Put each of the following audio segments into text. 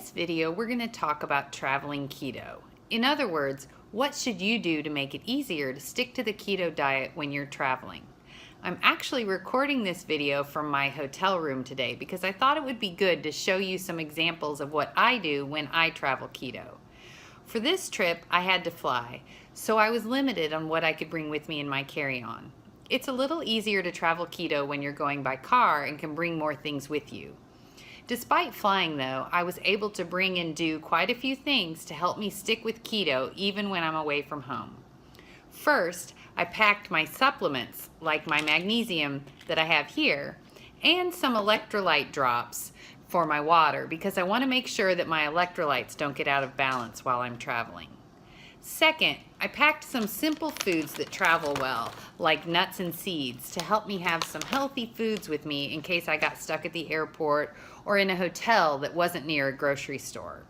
this video, we're going to talk about traveling keto. In other words, what should you do to make it easier to stick to the keto diet when you're traveling? I'm actually recording this video from my hotel room today because I thought it would be good to show you some examples of what I do when I travel keto. For this trip, I had to fly, so I was limited on what I could bring with me in my carry-on. It's a little easier to travel keto when you're going by car and can bring more things with you. Despite flying though, I was able to bring and do quite a few things to help me stick with keto even when I'm away from home. First, I packed my supplements like my magnesium that I have here and some electrolyte drops for my water because I want to make sure that my electrolytes don't get out of balance while I'm traveling. Second, I packed some simple foods that travel well, like nuts and seeds, to help me have some healthy foods with me in case I got stuck at the airport or in a hotel that wasn't near a grocery store.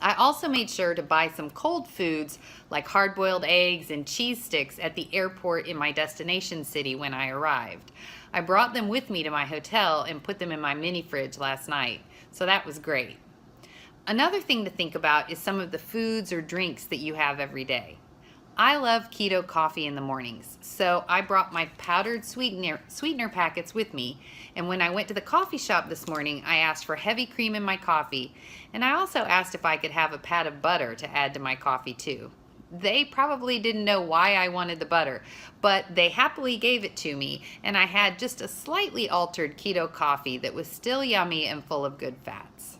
I also made sure to buy some cold foods like hard-boiled eggs and cheese sticks at the airport in my destination city when I arrived. I brought them with me to my hotel and put them in my mini fridge last night, so that was great. Another thing to think about is some of the foods or drinks that you have every day. I love keto coffee in the mornings, so I brought my powdered sweetener packets with me, and when I went to the coffee shop this morning, I asked for heavy cream in my coffee, and I also asked if I could have a pat of butter to add to my coffee too. They probably didn't know why I wanted the butter, but they happily gave it to me, and I had just a slightly altered keto coffee that was still yummy and full of good fats.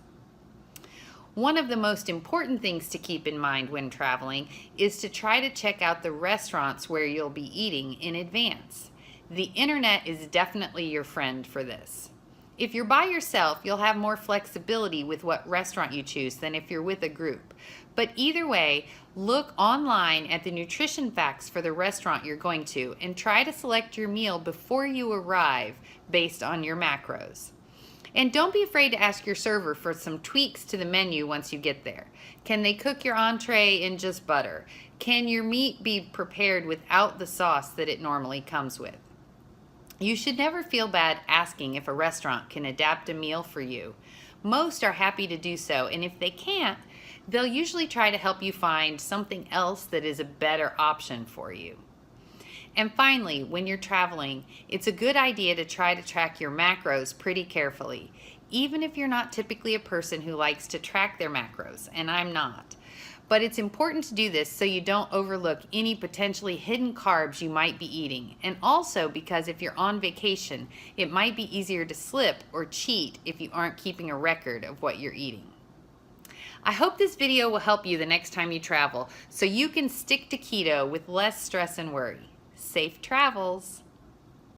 One of the most important things to keep in mind when traveling is to try to check out the restaurants where you'll be eating in advance. The internet is definitely your friend for this. If you're by yourself, you'll have more flexibility with what restaurant you choose than if you're with a group. But either way, look online at the nutrition facts for the restaurant you're going to and try to select your meal before you arrive based on your macros. And don't be afraid to ask your server for some tweaks to the menu once you get there. Can they cook your entree in just butter? Can your meat be prepared without the sauce that it normally comes with? You should never feel bad asking if a restaurant can adapt a meal for you. Most are happy to do so, and if they can't, they'll usually try to help you find something else that is a better option for you. And finally, when you're traveling, it's a good idea to try to track your macros pretty carefully, even if you're not typically a person who likes to track their macros, and I'm not. But it's important to do this so you don't overlook any potentially hidden carbs you might be eating, and also because if you're on vacation, it might be easier to slip or cheat if you aren't keeping a record of what you're eating. I hope this video will help you the next time you travel so you can stick to keto with less stress and worry. Safe travels!